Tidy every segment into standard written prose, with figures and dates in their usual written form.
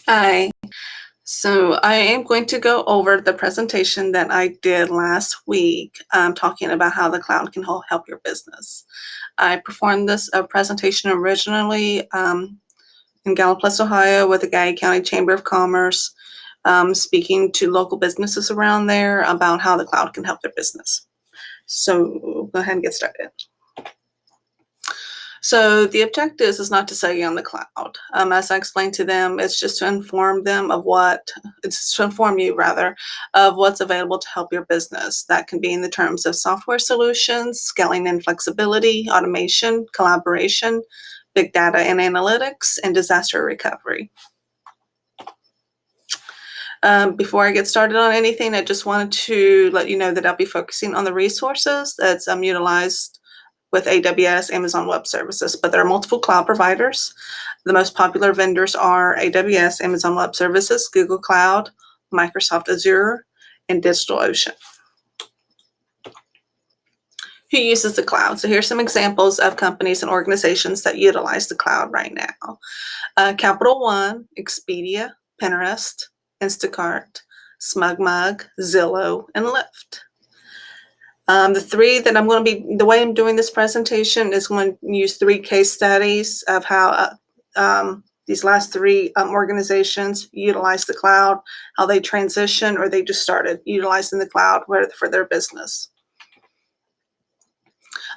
Hi. So I am going to go over the presentation that I did last week, talking about how the cloud can help your business. I performed this presentation originally in Gallipolis, Ohio, with the Geigy County Chamber of Commerce, speaking to local businesses around there about how the cloud can help their business. So go ahead and get started. So the objective is not to sell you on the cloud. As I explained to them, it's just to inform them of it's to inform you rather, of what's available to help your business. That can be in the terms of software solutions, scaling and flexibility, automation, collaboration, big data and analytics, and disaster recovery. Before I get started on anything, I just wanted to let you know that I'll be focusing on the resources that's utilized with AWS, Amazon Web Services, but there are multiple cloud providers. The most popular vendors are AWS, Amazon Web Services, Google Cloud, Microsoft Azure, and DigitalOcean. Who uses the cloud? So here's some examples of companies and organizations that utilize the cloud right now. Capital One, Expedia, Pinterest, Instacart, SmugMug, Zillow, and Lyft. The three that the way I'm doing this presentation is going to use three case studies of how these last three organizations utilize the cloud, how they transition or they just started utilizing the cloud for their business.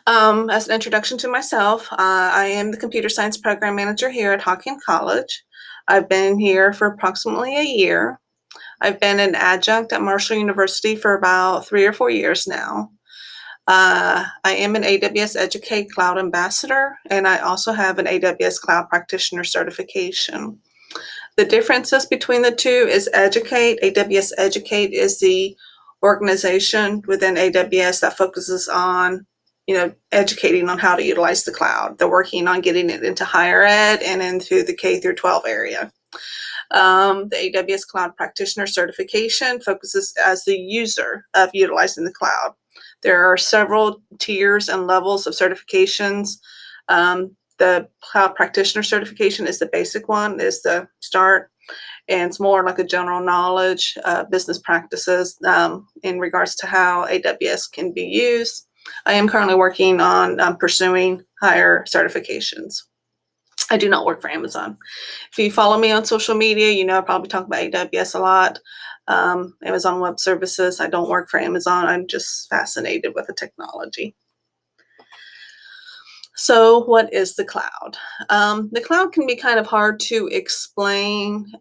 As an introduction to myself, I am the computer science program manager here at Hawken College. I've been here for approximately a year. I've been an adjunct at Marshall University for about 3 or 4 years now. I am an AWS Educate Cloud Ambassador, and I also have an AWS Cloud Practitioner certification. The differences between the two is Educate. AWS Educate is the organization within AWS that focuses on, educating on how to utilize the cloud. They're working on getting it into higher ed and into the K through 12 area. The AWS Cloud Practitioner certification focuses as the user of utilizing the cloud. There are several tiers and levels of certifications. The Cloud Practitioner certification is the basic one, is the start, and it's more like a general knowledge, business practices in regards to how AWS can be used. I am currently working on pursuing higher certifications. I do not work for Amazon. If you follow me on social media, I probably talk about AWS a lot. Amazon Web Services. I don't work for Amazon. I'm just fascinated with the technology. So what is the cloud? The cloud can be kind of hard to explain.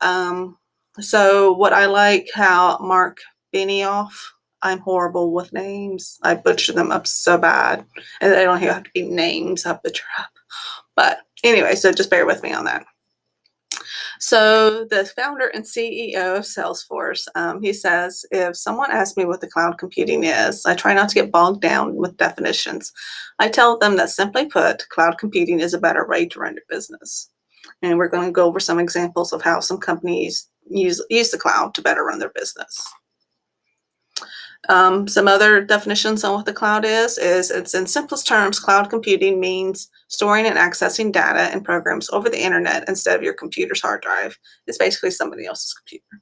So what I like how Mark Benioff, I'm horrible with names. I butcher them up so bad. And they don't have to be names I butcher up. But anyway, so just bear with me on that. So the founder and CEO of Salesforce, he says, if someone asks me what the cloud computing is, I try not to get bogged down with definitions. I tell them that, simply put, cloud computing is a better way to run your business. And we're going to go over some examples of how some companies use the cloud to better run their business. Some other definitions on what the cloud is it's, in simplest terms, cloud computing means storing and accessing data and programs over the internet instead of your computer's hard drive. It's basically somebody else's computer.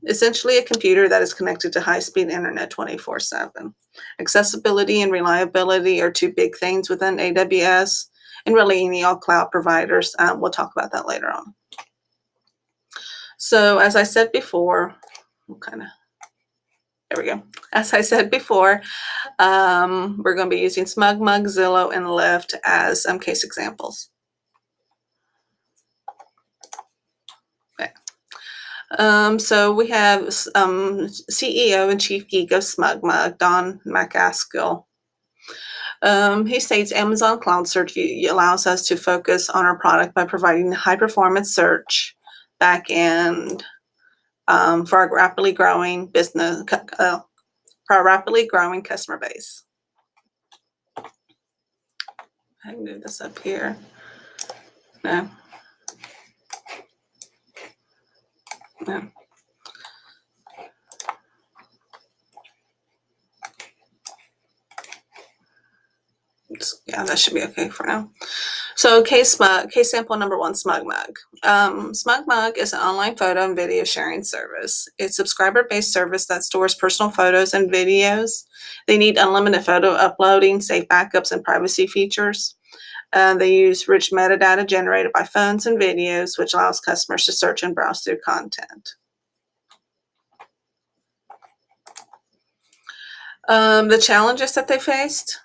Essentially a computer that is connected to high-speed internet 24/7. Accessibility and reliability are two big things within AWS and really any all cloud providers. We'll talk about that later on. So as I said before, there we go. As I said before, we're going to be using SmugMug, Zillow, and Lyft as some case examples. Okay. So we have CEO and Chief Geek of SmugMug, Don McCaskill. He states Amazon Cloud Search allows us to focus on our product by providing high-performance search backend for our rapidly growing business, for our rapidly growing customer base. I can move this up here. No. No. Yeah, that should be okay for now. So case sample number one, SmugMug. SmugMug is an online photo and video sharing service. It's a subscriber-based service that stores personal photos and videos. They need unlimited photo uploading, safe backups, and privacy features. They use rich metadata generated by phones and videos, which allows customers to search and browse through content. The challenges that they faced.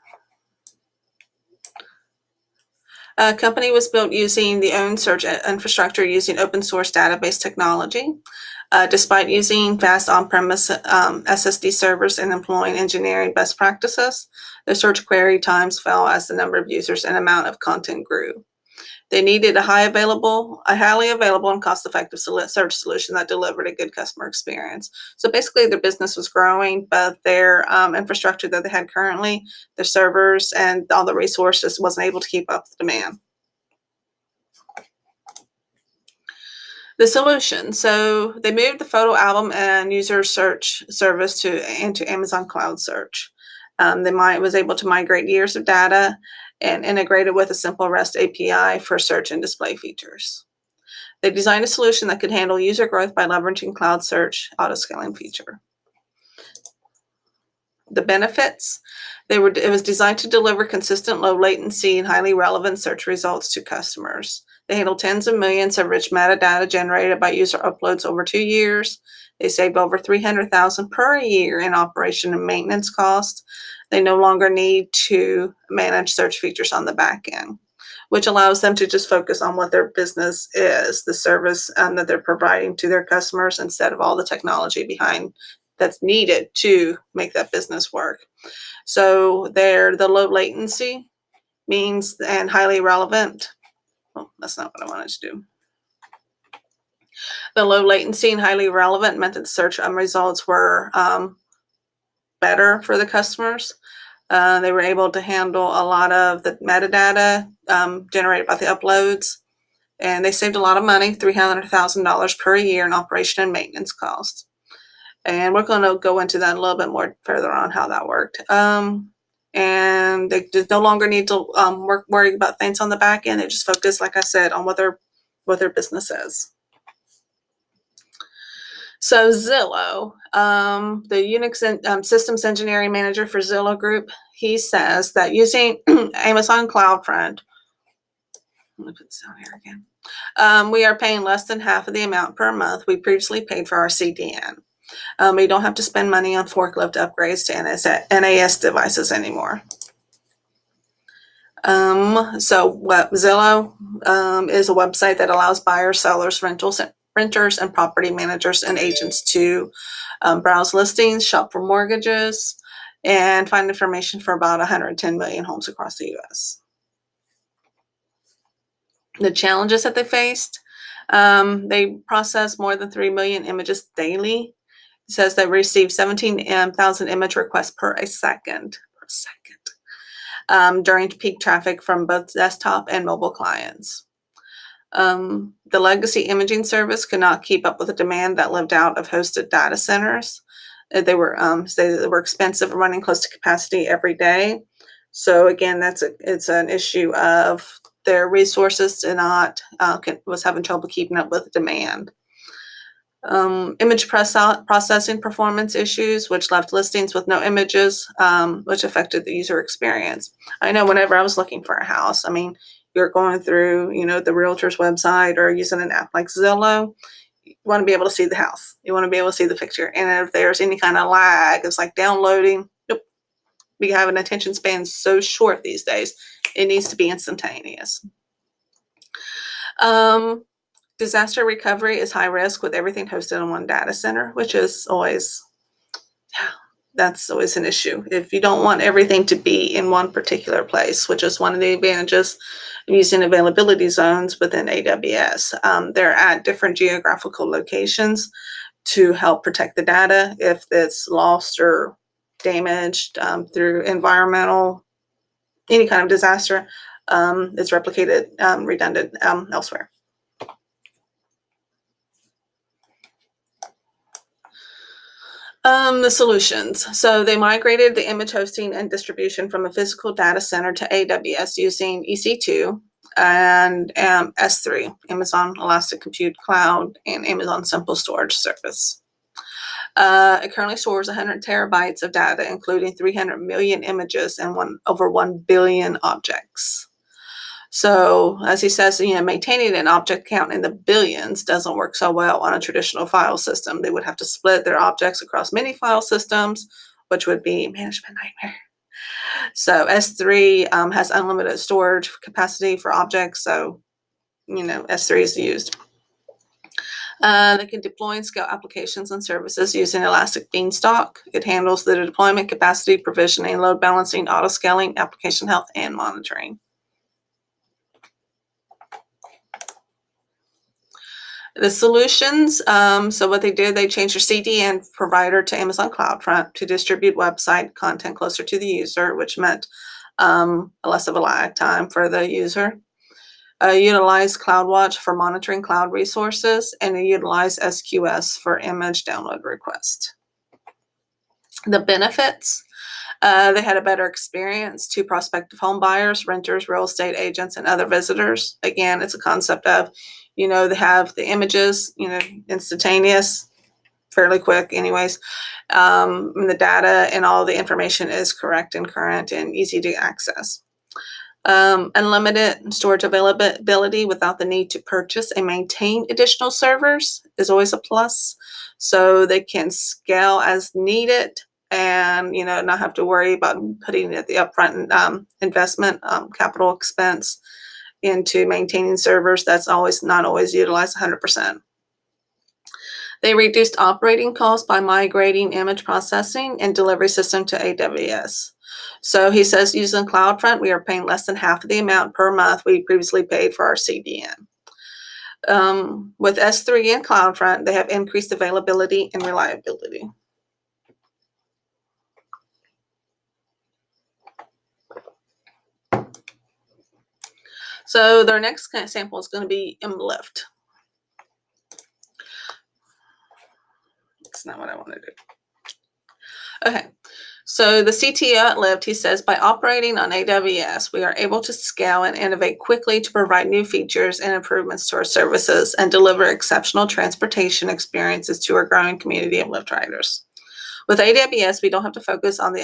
Company was built using the own search infrastructure using open source database technology. Despite using fast on-premise SSD servers and employing engineering best practices, the search query times fell as the number of users and amount of content grew. They needed a highly available and cost-effective search solution that delivered a good customer experience. So basically, their business was growing, but their infrastructure that they had currently, their servers and all the resources, wasn't able to keep up with demand. The solution. So they moved the photo album and user search service into Amazon Cloud Search. They was able to migrate years of data and integrate it with a simple REST API for search and display features. They designed a solution that could handle user growth by leveraging Cloud Search auto-scaling feature. The benefits. It was designed to deliver consistent low latency and highly relevant search results to customers. They handle tens of millions of rich metadata generated by user uploads over 2 years. They saved over $300,000 per year in operation and maintenance costs. They no longer need to manage search features on the back end, which allows them to just focus on what their business is, the service that they're providing to their customers, instead of all the technology behind that's needed to make that business work. So the low latency means and highly relevant. Oh, that's not what I wanted to do. The low latency and highly relevant meant that the search results were better for the customers. They were able to handle a lot of the metadata generated by the uploads, and they saved a lot of money, $300,000 per year in operation and maintenance costs. And we're going to go into that a little bit more further on how that worked. And they just no longer need to worry about things on the back end. They just focus, like I said, on what their business is. So Zillow, the Unix systems engineering manager for Zillow Group, he says that using Amazon CloudFront, let me put this down here again, we are paying less than half of the amount per month we previously paid for our CDN. We don't have to spend money on forklift upgrades to NAS devices anymore. So Zillow is a website that allows buyers, sellers, renters, and property managers and agents to browse listings, shop for mortgages, and find information for about 110 million homes across the U.S. The challenges that they faced, they process more than 3 million images daily. It says they receive 17,000 image requests per second. During peak traffic from both desktop and mobile clients. The legacy imaging service could not keep up with the demand that lived out of hosted data centers. They were expensive, running close to capacity every day. So again, it's an issue of their resources was having trouble keeping up with demand. Image processing performance issues, which left listings with no images, which affected the user experience. I know whenever I was looking for a house, I mean, you're going through, the realtor's website or using an app like Zillow, you want to be able to see the house. You want to be able to see the picture. And if there's any kind of lag, it's like downloading. Nope. We have an attention span so short these days. It needs to be instantaneous. Disaster recovery is high risk with everything hosted on one data center, which is that's always an issue. If you don't want everything to be in one particular place, which is one of the advantages of using availability zones within AWS. They're at different geographical locations to help protect the data if it's lost or damaged through any kind of disaster. It's replicated, redundant elsewhere. The solutions. So they migrated the image hosting and distribution from a physical data center to AWS using EC2. and S3, Amazon Elastic Compute Cloud, and Amazon Simple Storage Service. It currently stores 100 terabytes of data, including 300 million images and over 1 billion objects. So, as he says, maintaining an object count in the billions doesn't work so well on a traditional file system. They would have to split their objects across many file systems, which would be a management nightmare. So S3 has unlimited storage capacity for objects, so S3 is used. They can deploy and scale applications and services using Elastic Beanstalk. It handles the deployment, capacity, provisioning, load balancing, auto scaling, application health, and monitoring. The solutions, so what they did, they changed their CDN provider to Amazon CloudFront to distribute website content closer to the user, which meant less of a lag time for the user. Utilize CloudWatch for monitoring cloud resources, and utilize SQS for image download request. The benefits, they had a better experience to prospective home buyers, renters, real estate agents, and other visitors. Again, it's a concept of, they have the images, instantaneous, fairly quick anyways. And the data and all the information is correct and current and easy to access. Unlimited storage availability without the need to purchase and maintain additional servers is always a plus. So they can scale as needed and not have to worry about putting the upfront investment, capital expense into maintaining servers. That's not always utilized 100%. They reduced operating costs by migrating image processing and delivery system to AWS. So he says, using CloudFront, we are paying less than half of the amount per month we previously paid for our CDN. With S3 and CloudFront, they have increased availability and reliability. So their next sample is going to be Lyft. That's not what I want to do. Okay. So the CTO at Lyft, he says, by operating on AWS, we are able to scale and innovate quickly to provide new features and improvements to our services and deliver exceptional transportation experiences to our growing community of Lyft riders. With AWS, we don't have to focus on the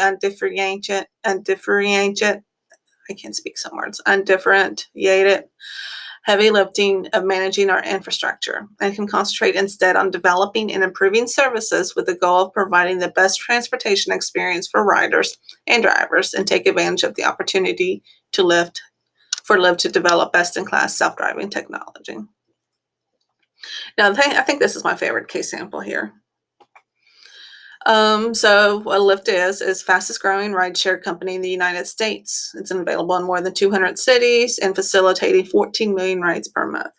undifferentiated, heavy lifting of managing our infrastructure, and can concentrate instead on developing and improving services with the goal of providing the best transportation experience for riders and drivers, and take advantage of the opportunity for Lyft to develop best-in-class self-driving technology. Now, I think this is my favorite case sample here. So what Lyft is fastest growing rideshare company in the United States. It's available in more than 200 cities and facilitating 14 million rides per month.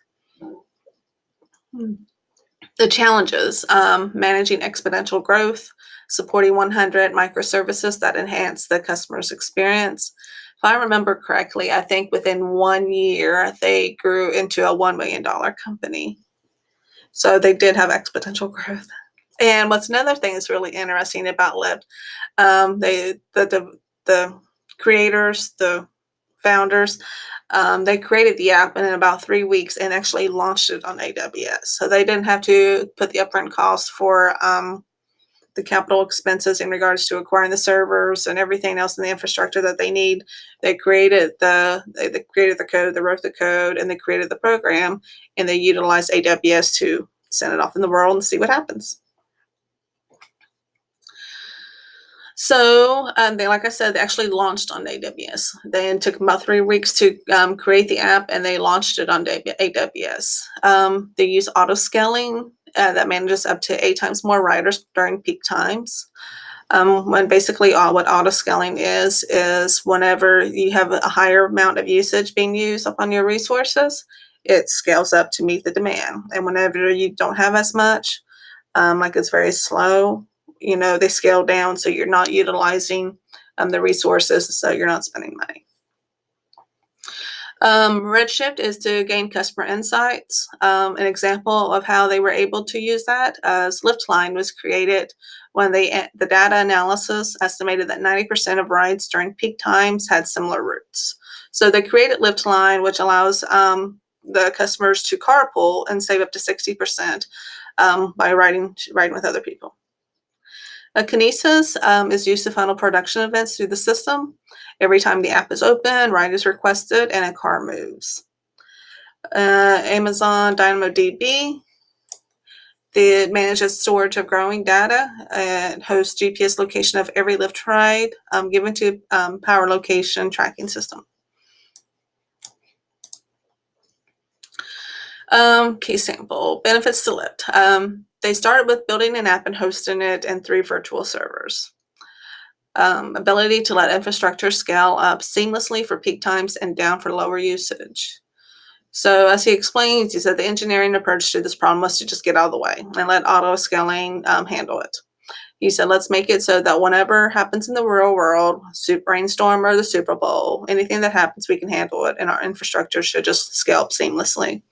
The challenges, managing exponential growth, supporting 100 microservices that enhance the customer's experience. If I remember correctly, I think within 1 year, they grew into a $1 million company. So they did have exponential growth. And what's another thing that's really interesting about Lyft, the creators, the founders, they created the app in about 3 weeks and actually launched it on AWS. So they didn't have to put the upfront cost for the capital expenses in regards to acquiring the servers and everything else in the infrastructure that they need. They created the code, they wrote the code, and they created the program, and they utilized AWS to send it off in the world and see what happens. So like I said, they actually launched on AWS. It took about 3 weeks to create the app, and they launched it on AWS. They use auto scaling that manages up to 8 times more riders during peak times. When basically what auto scaling is whenever you have a higher amount of usage being used upon your resources, it scales up to meet the demand. And whenever you don't have as much, like it's very slow, they scale down, so you're not utilizing the resources, so you're not spending money. Redshift is to gain customer insights. An example of how they were able to use that is Lyftline was created when the data analysis estimated that 90% of rides during peak times had similar routes. So they created Lyft Line, which allows the customers to carpool and save up to 60% by riding with other people. Kinesis is used to funnel production events through the system. Every time the app is open, ride is requested, and a car moves. Amazon DynamoDB, it manages storage of growing data and hosts GPS location of every Lyft ride given to power location tracking system. Case sample, benefits to Lyft. They started with building an app and hosting it in 3 virtual servers. Ability to let infrastructure scale up seamlessly for peak times and down for lower usage. So as he explains, he said the engineering approach to this problem was to just get out of the way and let auto scaling handle it. He said, let's make it so that whenever happens in the real world, brainstorm or the Super Bowl, anything that happens, we can handle it, and our infrastructure should just scale up seamlessly.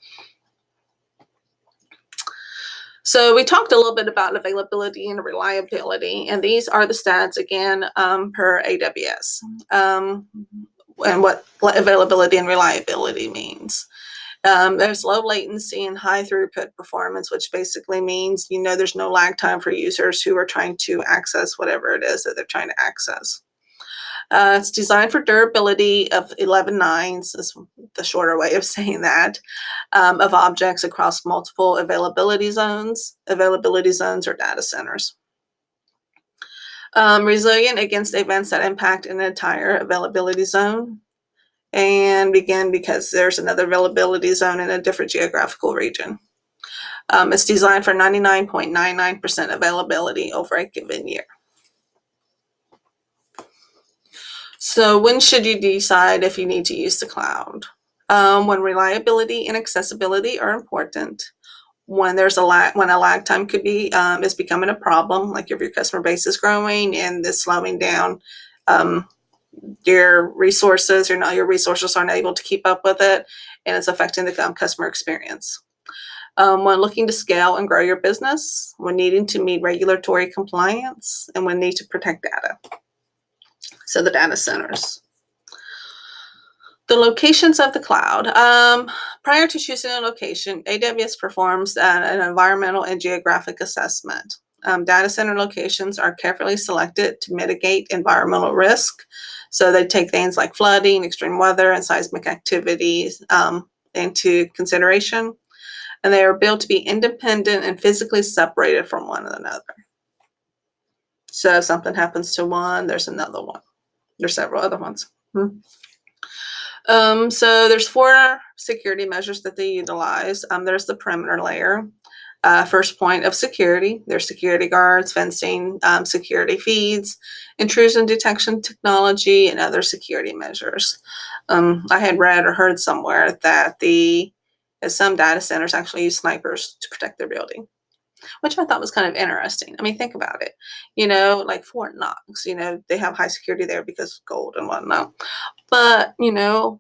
So we talked a little bit about availability and reliability, and these are the stats again per AWS and what availability and reliability means. There's low latency and high throughput performance, which basically means, there's no lag time for users who are trying to access whatever it is that they're trying to access. It's designed for durability of 11 nines, is the shorter way of saying that, of objects across multiple availability zones. Availability zones are data centers. Resilient against events that impact an entire availability zone. And again, because there's another availability zone in a different geographical region. It's designed for 99.99% availability over a given year. So when should you decide if you need to use the cloud? When reliability and accessibility are important. When there's a lag time could be is becoming a problem, like if your customer base is growing and is slowing down your resources, your resources aren't able to keep up with it, and it's affecting the customer experience. When looking to scale and grow your business, when needing to meet regulatory compliance, and when need to protect data. So the data centers. The locations of the cloud. Prior to choosing a location, AWS performs an environmental and geographic assessment. Data center locations are carefully selected to mitigate environmental risk. So they take things like flooding, extreme weather, and seismic activities into consideration. And they are built to be independent and physically separated from one another. So if something happens to one, there's another one. There's several other ones. So there's 4 security measures that they utilize. There's the perimeter layer, first point of security. There's security guards, fencing, security feeds, intrusion detection technology, and other security measures. I had read or heard somewhere that some data centers actually use snipers to protect their building, which I thought was kind of interesting. I mean, think about it. Like Fort Knox, they have high security there because of gold and whatnot. But,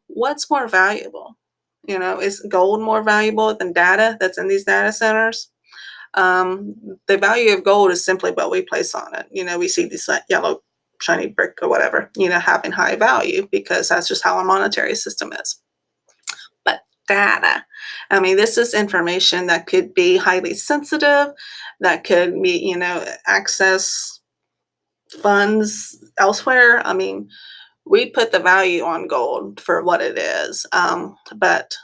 what's more valuable? Is gold more valuable than data that's in these data centers? The value of gold is simply what we place on it. We see this yellow shiny brick or whatever, having high value because that's just how our monetary system is. But data, I mean, this is information that could be highly sensitive, that could be, access funds elsewhere. I mean, we put the value on gold for what it is. But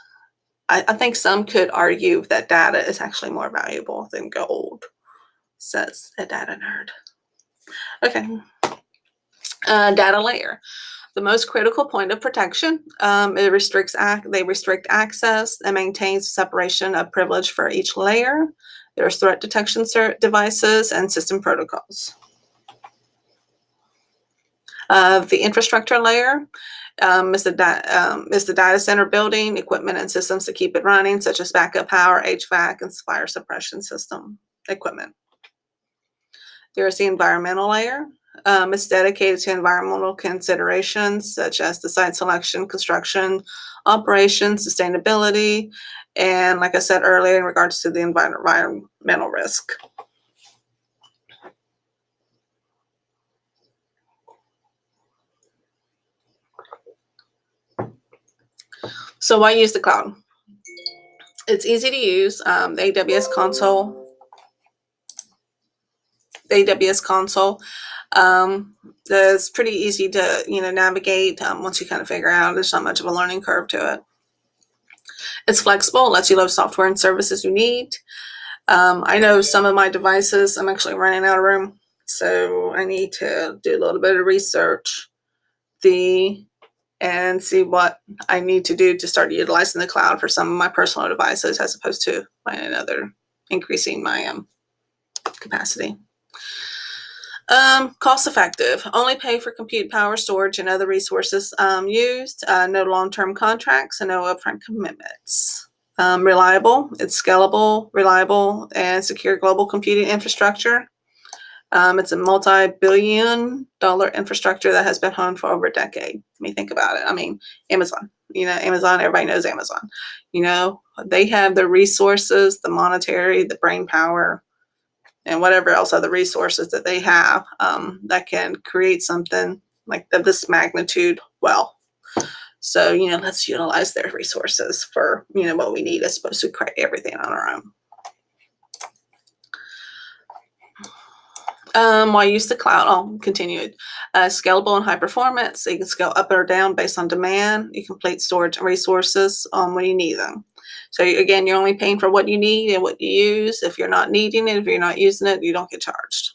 I think some could argue that data is actually more valuable than gold, says a data nerd. Okay. Data layer. The most critical point of protection. They restrict access and maintains separation of privilege for each layer. There's threat detection devices and system protocols. The infrastructure layer is the data center building, equipment, and systems to keep it running, such as backup power, HVAC, and fire suppression system equipment. There's the environmental layer. It's dedicated to environmental considerations such as the site selection, construction, operations, sustainability, and like I said earlier, in regards to the environmental risk. So why use the cloud? It's easy to use. The AWS Console is pretty easy to navigate once you kind of figure out. There's not much of a learning curve to it. It's flexible, lets you load software and services you need. I know some of my devices, I'm actually running out of room, so I need to do a little bit of research and see what I need to do to start utilizing the cloud for some of my personal devices as opposed to finding another increasing my capacity. Cost effective. Only pay for compute power, storage, and other resources used. No long-term contracts and no upfront commitments. Reliable. It's scalable, reliable, and secure global computing infrastructure. It's a multi-billion-dollar infrastructure that has been honed for over a decade. I mean, think about it. I mean, Amazon. Amazon. Everybody knows Amazon. They have the resources, the monetary, the brain power, and whatever else other resources that they have that can create something like of this magnitude well. So, let's utilize their resources for, what we need as opposed to create everything on our own. Why use the cloud? I'll continue it. Scalable and high performance. So you can scale up or down based on demand. You complete storage and resources when you need them. So again, you're only paying for what you need and what you use. If you're not needing it, if you're not using it, you don't get charged.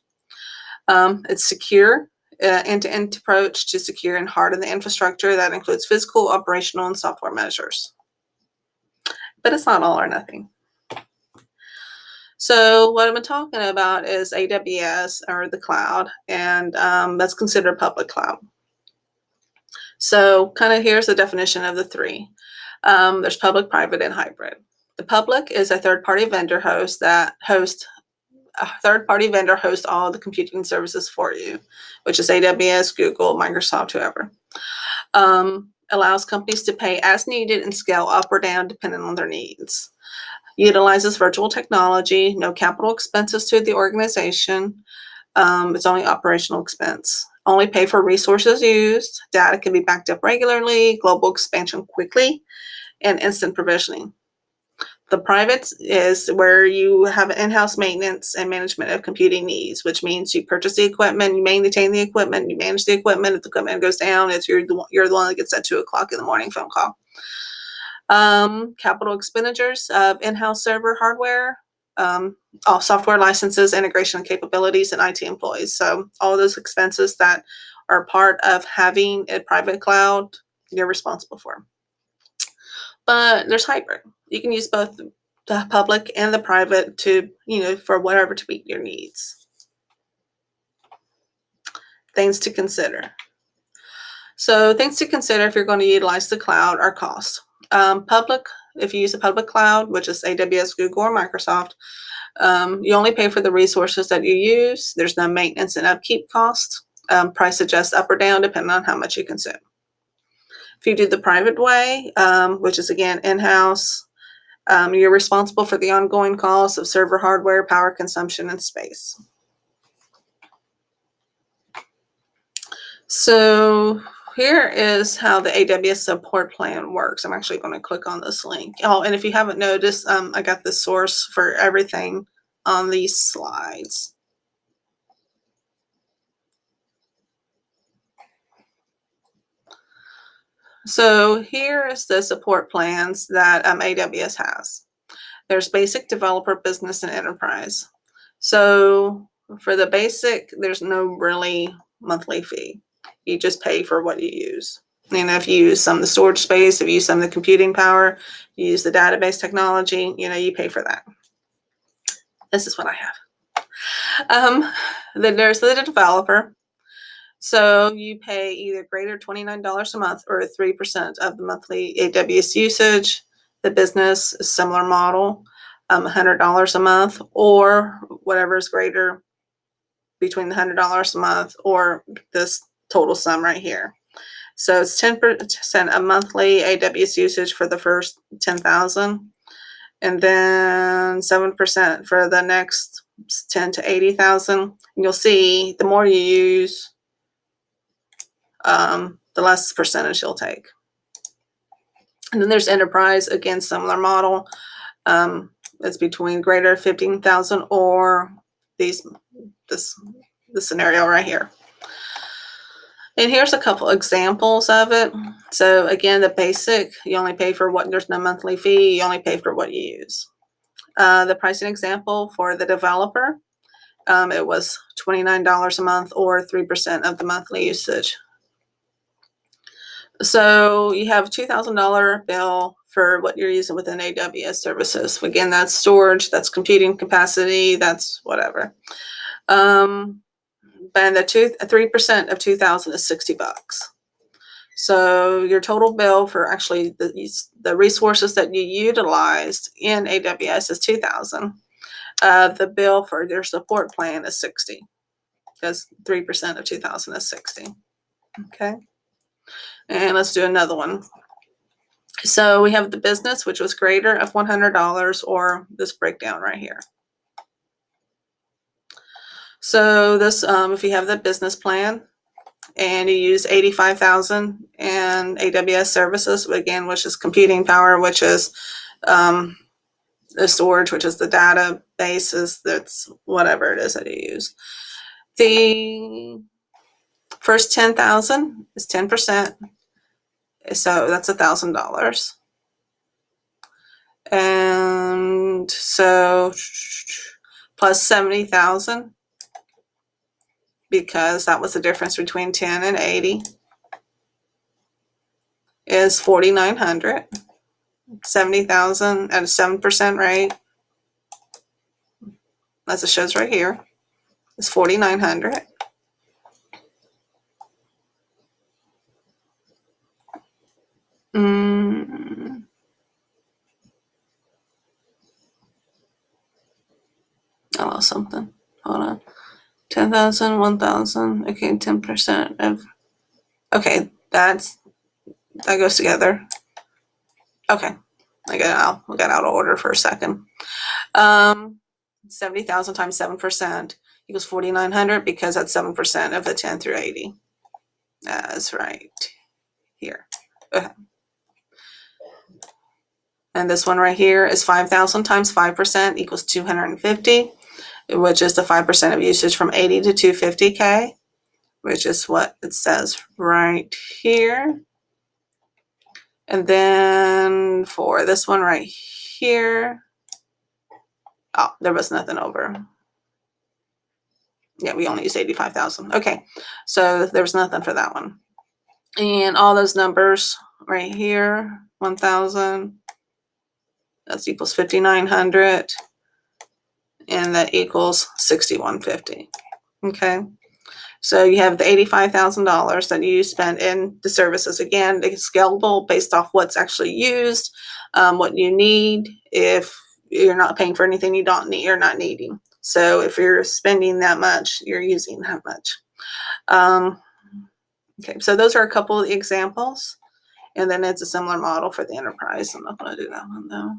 It's secure, end-to-end approach to secure and harden the infrastructure that includes physical, operational, and software measures. But it's not all or nothing. So what I'm talking about is AWS, or the cloud, and that's considered public cloud. So kind of here's the definition of the three. There's public, private, and hybrid. The public is a third-party vendor host that hosts all the computing services for you, which is AWS, Google, Microsoft, whoever. Allows companies to pay as needed and scale up or down depending on their needs. Utilizes virtual technology, no capital expenses to the organization. It's only operational expense. Only pay for resources used. Data can be backed up regularly, global expansion quickly, and instant provisioning. The private is where you have in-house maintenance and management of computing needs, which means you purchase the equipment, you maintain the equipment, you manage the equipment. If the equipment goes down, you're the one that gets that 2:00 in the morning phone call. Capital expenditures of in-house server hardware, all software licenses, integration capabilities, and IT employees. So all those expenses that are part of having a private cloud, you're responsible for. But there's hybrid. You can use both the public and the private to, for whatever to meet your needs. Things to consider. So things to consider if you're going to utilize the cloud are costs. Public, if you use a public cloud, which is AWS, Google, or Microsoft, you only pay for the resources that you use. There's no maintenance and upkeep costs. Price adjusts up or down depending on how much you consume. If you do the private way, which is again in-house, you're responsible for the ongoing costs of server hardware, power consumption, and space. So here is how the AWS Support Plan works. I'm actually going to click on this link. Oh, and if you haven't noticed, I got the source for everything on these slides. So here is the support plans that AWS has. There's basic, developer, business, and enterprise. So for the basic, there's no really monthly fee. You just pay for what you use. If you use some of the storage space, if you use some of the computing power, you use the database technology, you pay for that. This is what I have. Then there's the developer. So you pay either greater $29 a month or 3% of the monthly AWS usage. The business is similar model, $100 a month, or whatever is greater between the $100 a month or this total sum right here. So it's 10% of monthly AWS usage for the first 10,000, and then 7% for the next 10 to 80,000. You'll see the more you use, the less percentage you'll take. And then there's enterprise, again, similar model. It's between greater 15,000 or this scenario right here. And here's a couple examples of it. So again, the basic, you only pay for what, there's no monthly fee, you only pay for what you use. The pricing example for the developer, it was $29 a month or 3% of the monthly usage. So you have a $2,000 bill for what you're using within AWS services. Again, that's storage, that's computing capacity, that's whatever. And the 3% of 2,000 is $60. So your total bill for actually the resources that you utilized in AWS is 2,000. The bill for your support plan is 60, because 3% of 2,000 is 60. Okay. And let's do another one. So we have the business, which was greater of $100, or this breakdown right here. So this, if you have the business plan and you use 85,000 in AWS services, again, which is computing power, which is the storage, which is the databases, that's whatever it is that you use. The first 10,000 is 10%. So that's $1,000. And so plus 70,000, because that was the difference between 10 and 80, is 4,900. 70,000 at a 7% rate, as it shows right here, is 4,900. I lost something. Hold on. 10,000, 1,000. Okay, 10% of. Okay, that goes together. Okay, I got out of order for a second. 70,000 times 7% equals 4,900, because that's 7% of the 10 through 80. That's right here. Okay. And this one right here is 5,000 times 5% equals 250, which is the 5% of usage from 80 to 250K, which is what it says right here. And then for this one right here, oh, there was nothing over. Yeah, we only used 85,000. Okay, so there was nothing for that one. And all those numbers right here, 1,000, that equals 5,900, and that equals 6,150. Okay, so you have the $85,000 that you spend in the services. Again, it's scalable based off what's actually used, what you need. If you're not paying for anything you don't need, you're not needing. So if you're spending that much, you're using that much. Okay, so those are a couple of examples. And then it's a similar model for the enterprise. I'm not going to do that one though.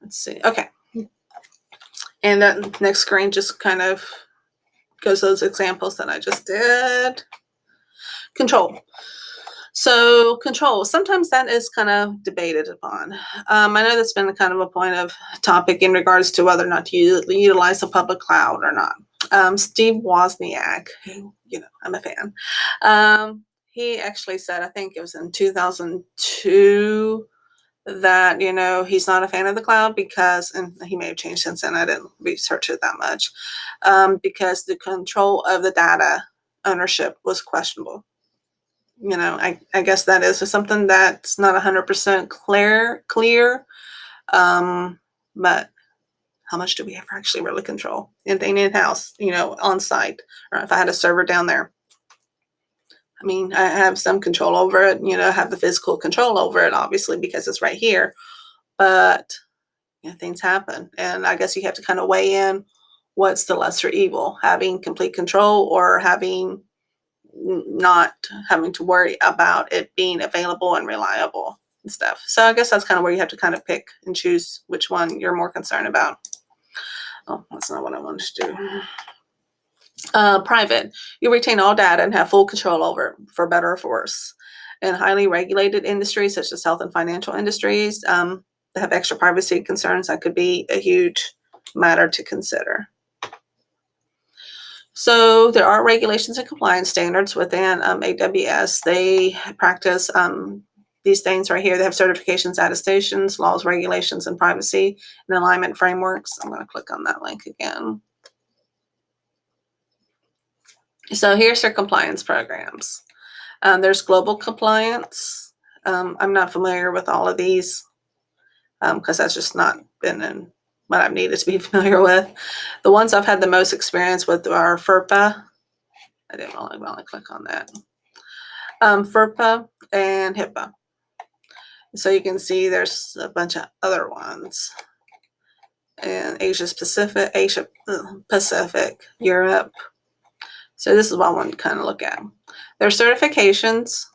Let's see. Okay. And that next screen just kind of goes those examples that I just did. Control. So control, sometimes that is kind of debated upon. I know that's been kind of a point of topic in regards to whether or not to utilize the public cloud or not. Steve Wozniak, who, I'm a fan, he actually said, I think it was in 2002, that, he's not a fan of the cloud because, and he may have changed since then, I didn't research it that much, because the control of the data ownership was questionable. I guess that is something that's not 100% clear. But how much do we ever actually really control anything in-house, on site, or if I had a server down there? I mean, I have some control over it, have the physical control over it, obviously, because it's right here. But things happen. And I guess you have to kind of weigh in what's the lesser evil, having complete control or having not having to worry about it being available and reliable and stuff. So I guess that's kind of where you have to kind of pick and choose which one you're more concerned about. Oh, that's not what I wanted to do. Private, you retain all data and have full control over it, for better or for worse. In highly regulated industries such as health and financial industries that have extra privacy concerns, that could be a huge matter to consider. So there are regulations and compliance standards within AWS. They practice these things right here. They have certifications, attestations, laws, regulations, and privacy and alignment frameworks. I'm going to click on that link again. So here's their compliance programs. There's global compliance. I'm not familiar with all of these because that's just not been in what I've needed to be familiar with. The ones I've had the most experience with are FERPA. I didn't really want to click on that. FERPA and HIPAA. So you can see there's a bunch of other ones. And Asia Pacific, Europe. So this is what I want to kind of look at. There are certifications,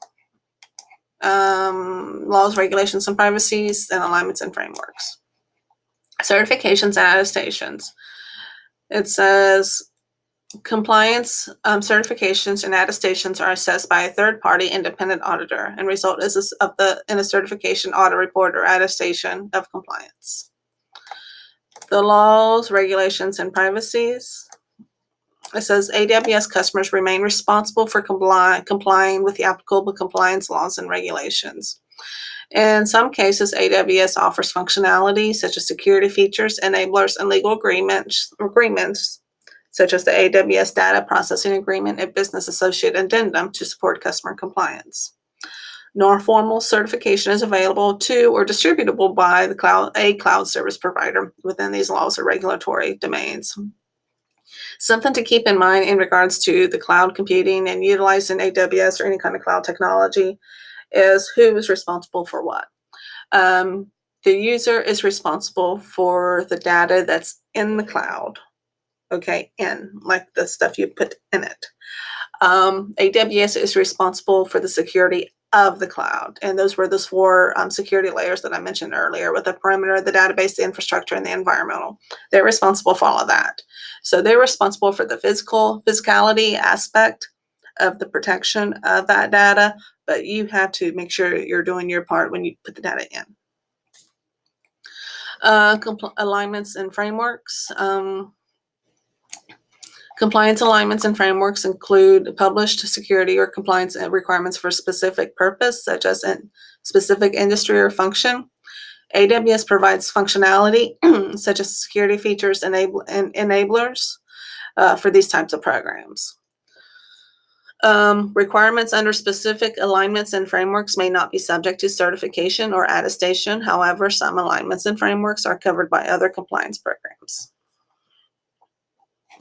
laws, regulations, and privacies, and alignments and frameworks. Certifications and attestations. It says compliance certifications and attestations are assessed by a third-party independent auditor and result in a certification audit report or attestation of compliance. The laws, regulations, and privacies. It says AWS customers remain responsible for complying with the applicable compliance laws and regulations. In some cases, AWS offers functionality such as security features, enablers, and legal agreements such as the AWS Data Processing Agreement and Business Associate Addendum to support customer compliance. Nor formal certification is available to or distributable by a cloud service provider within these laws or regulatory domains. Something to keep in mind in regards to the cloud computing and utilizing AWS or any kind of cloud technology is who is responsible for what. The user is responsible for the data that's in the cloud, okay, like the stuff you put in it. AWS is responsible for the security of the cloud, and those were those four security layers that I mentioned earlier with the perimeter, the database, the infrastructure, and the environmental. They're responsible for all of that. So they're responsible for the physicality aspect of the protection of that data, but you have to make sure you're doing your part when you put the data in. Alignments and frameworks. Compliance alignments and frameworks include published security or compliance requirements for a specific purpose, such as a specific industry or function. AWS provides functionality, such as security features and enablers for these types of programs. Requirements under specific alignments and frameworks may not be subject to certification or attestation. However, some alignments and frameworks are covered by other compliance programs.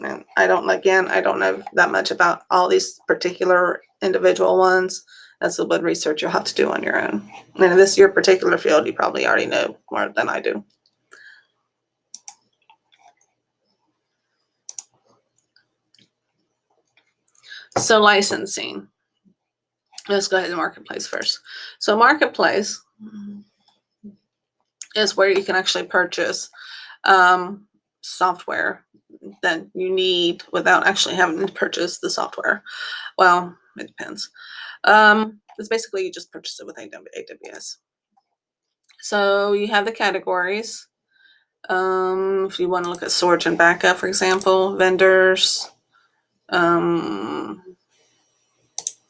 And I don't know that much about all these particular individual ones. That's a little bit of research you'll have to do on your own. And in this your particular field, you probably already know more than I do. So licensing. Let's go ahead to Marketplace first. So Marketplace is where you can actually purchase software that you need without actually having to purchase the software. Well, it depends. It's basically you just purchase it with AWS. So you have the categories. If you want to look at storage and backup, for example, vendors. I'm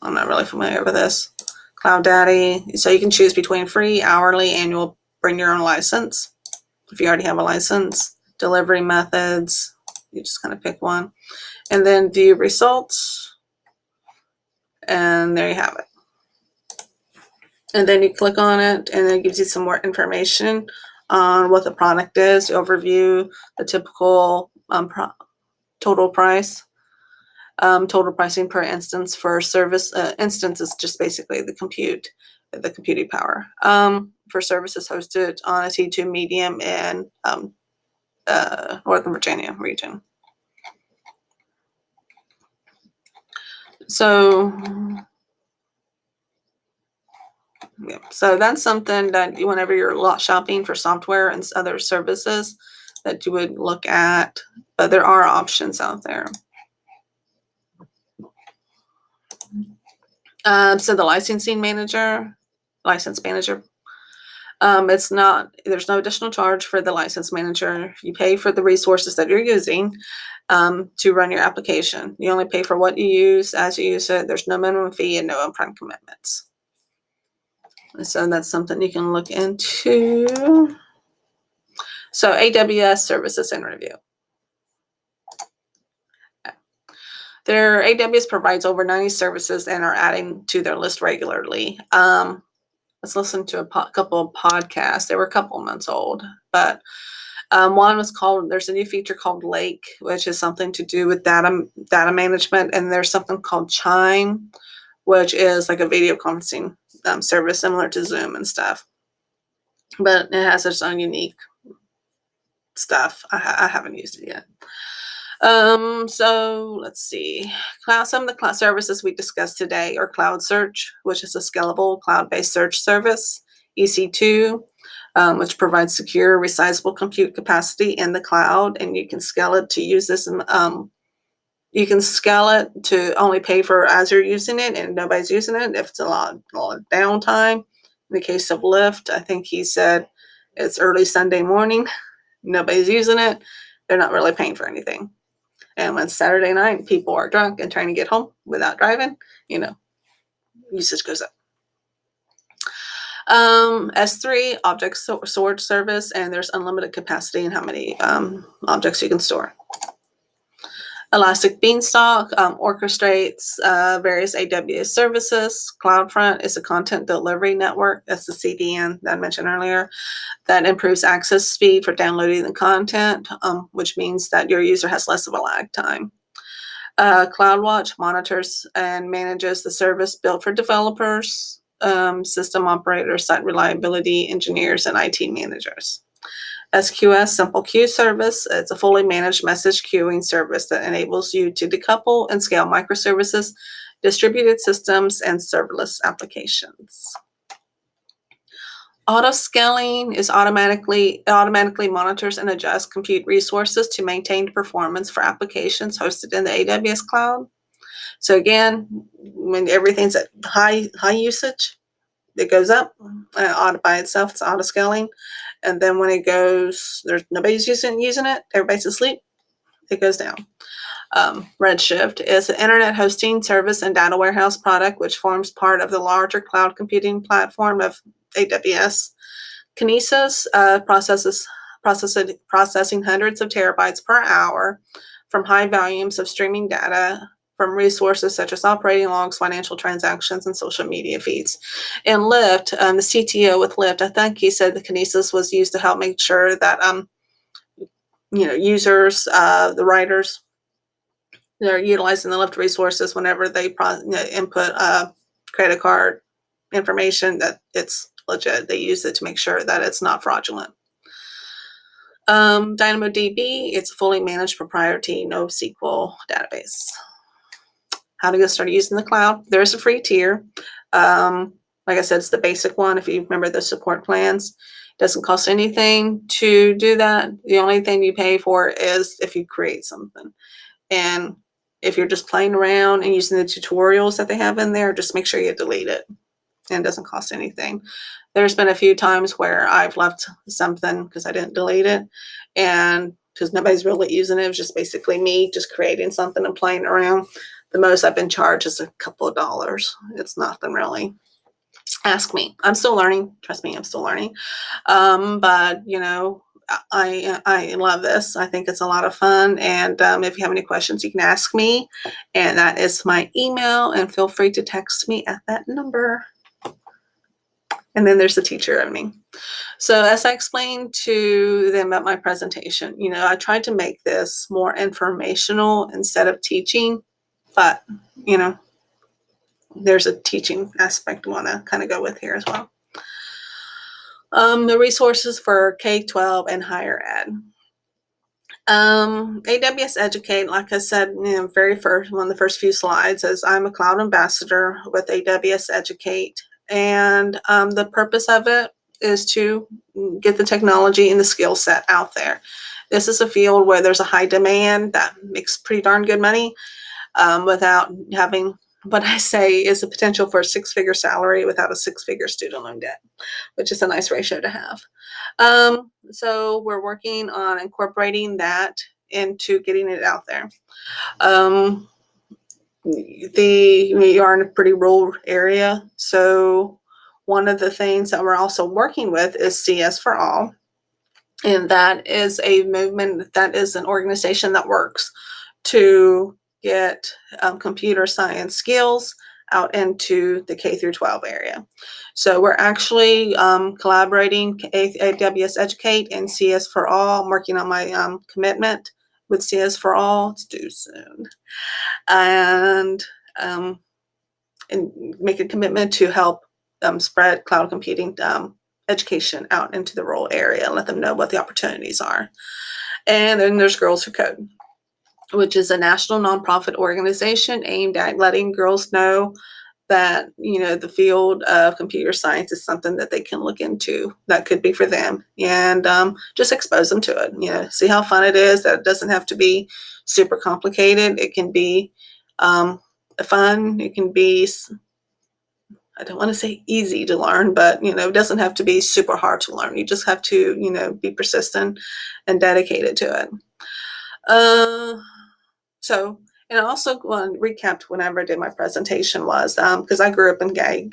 not really familiar with this. Cloud Daddy. So you can choose between free, hourly, annual, bring your own license. If you already have a license. Delivery methods. You just kind of pick one. And then view results. And there you have it. And then you click on it and it gives you some more information on what the product is, overview, the typical total price, total pricing per instance for service. Instance is just basically the computing power. For services hosted on a T2 medium in Northern Virginia region. So yeah, so that's something that whenever you're shopping for software and other services that you would look at, but there are options out there. So the license manager, there's no additional charge for the license manager. You pay for the resources that you're using to run your application. You only pay for what you use as you use it. There's no minimum fee and no upfront commitments. So that's something you can look into. So AWS Services and Review. Their AWS provides over 90 services and are adding to their list regularly. Let's listen to a couple of podcasts. They were a couple months old, but one was called, there's a new feature called Lake, which is something to do with data management. And there's something called Chime, which is like a video conferencing service similar to Zoom and stuff. But it has its own unique stuff. I haven't used it yet. So let's see. Some of the cloud services we discussed today are Cloud Search, which is a scalable cloud-based search service. EC2, which provides secure, resizable compute capacity in the cloud, and you can scale it to use this. You can scale it to only pay for as you're using it, and nobody's using it. If it's a lot of downtime, in the case of Lyft, I think he said it's early Sunday morning, nobody's using it. They're not really paying for anything. And when Saturday night people are drunk and trying to get home without driving, usage goes up. S3, object storage service, and there's unlimited capacity in how many objects you can store. Elastic Beanstalk orchestrates various AWS services. CloudFront is a content delivery network. That's the CDN that I mentioned earlier. That improves access speed for downloading the content, which means that your user has less of a lag time. CloudWatch monitors and manages the service built for developers, system operators, site reliability engineers, and IT managers. SQS, Simple Queue Service. It's a fully managed message queuing service that enables you to decouple and scale microservices, distributed systems, and serverless applications. Auto-scaling is automatically monitors and adjusts compute resources to maintain performance for applications hosted in the AWS cloud. So again, when everything's at high usage, it goes up by itself. It's auto-scaling. And then when it goes, nobody's using it, everybody's asleep, it goes down. Redshift is an internet hosting service and data warehouse product, which forms part of the larger cloud computing platform of AWS. Kinesis processing hundreds of terabytes per hour from high volumes of streaming data from resources such as operating logs, financial transactions, and social media feeds. And Lyft, the CTO with Lyft, I think he said the Kinesis was used to help make sure that users, the riders, they're utilizing the Lyft resources whenever they input credit card information, that it's legit. They use it to make sure that it's not fraudulent. DynamoDB, it's a fully managed proprietary NoSQL database. How to get started using the cloud. There's a free tier. Like I said, it's the basic one. If you remember the support plans, it doesn't cost anything to do that. The only thing you pay for is if you create something. And if you're just playing around and using the tutorials that they have in there, just make sure you delete it. And it doesn't cost anything. There's been a few times where I've left something because I didn't delete it, and because nobody's really using it. It was just basically me just creating something and playing around. The most I've been charged is a couple of dollars. It's nothing really. Ask me. I'm still learning. Trust me, I'm still learning. But I love this. I think it's a lot of fun. And if you have any questions, you can ask me. And that is my email. And feel free to text me at that number. And then there's the teacher of me. So as I explained to them at my presentation, I tried to make this more informational instead of teaching. But, there's a teaching aspect I want to kind of go with here as well. The resources for K-12 and higher ed. AWS Educate, like I said, very first, one of the first few slides, is I'm a cloud ambassador with AWS Educate. And the purpose of it is to get the technology and the skill set out there. This is a field where there's a high demand that makes pretty darn good money without having what I say is the potential for a six-figure salary without a six-figure student loan debt, which is a nice ratio to have. So we're working on incorporating that into getting it out there. Um, we are in a pretty rural area, so one of the things that we're also working with is CS for All, and that is a movement, that is an organization that works to get computer science skills out into the K through 12 area. So we're actually collaborating AWS Educate and CS for All. I'm working on my commitment with CS for All. It's due soon. And um, make a commitment to help spread cloud computing education out into the rural area and let them know what the opportunities are. And then there's Girls Who Code, which is a national nonprofit organization aimed at letting girls know that, you know, the field of computer science is something that they can look into that could be for them, and just expose them to it. You know, see how fun it is, that it doesn't have to be super complicated. It can be fun. It can be, I don't want to say easy to learn, but, you know, it doesn't have to be super hard to learn. You just have to, you know, be persistent and dedicated to it. So, and I also want to recap whenever I did my presentation was, because I grew up in Gay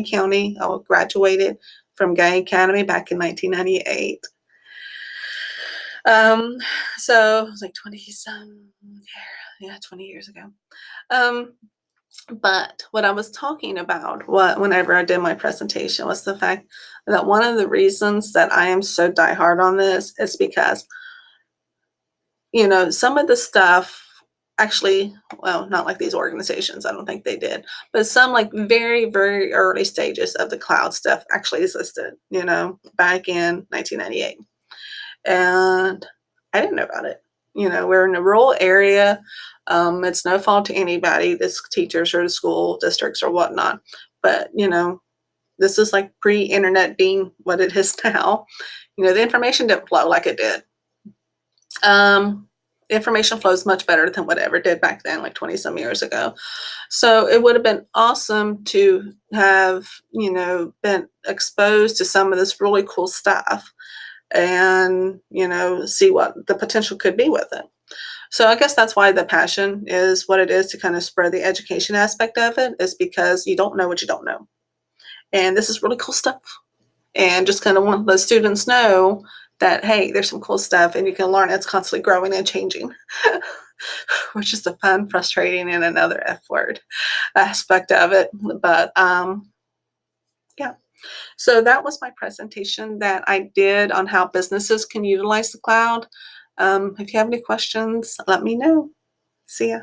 County. I graduated from Gay Academy back in 1998. So it was like 20 some, yeah, 20 years ago. But what I was talking about, whenever I did my presentation, was the fact that one of the reasons that I am so diehard on this is because, you know, some of the stuff actually, well, not like these organizations, I don't think they did, but some like very, very early stages of the cloud stuff actually existed, you know, back in 1998. And I didn't know about it. You know, we're in a rural area. It's no fault to anybody, this teachers or the school districts or whatnot. But, you know, this is like pre-internet being what it is now. You know, the information didn't flow like it did. Information flows much better than whatever did back then, like 20 some years ago. So it would have been awesome to have, you know, been exposed to some of this really cool stuff and, you know, see what the potential could be with it. So I guess that's why the passion is what it is, to kind of spread the education aspect of it, is because you don't know what you don't know. And this is really cool stuff. And just kind of want the students know that, hey, there's some cool stuff and you can learn. It's constantly growing and changing, which is the fun, frustrating, and another F word aspect of it. But yeah. So that was my presentation that I did on how businesses can utilize the cloud. If you have any questions, let me know. See ya.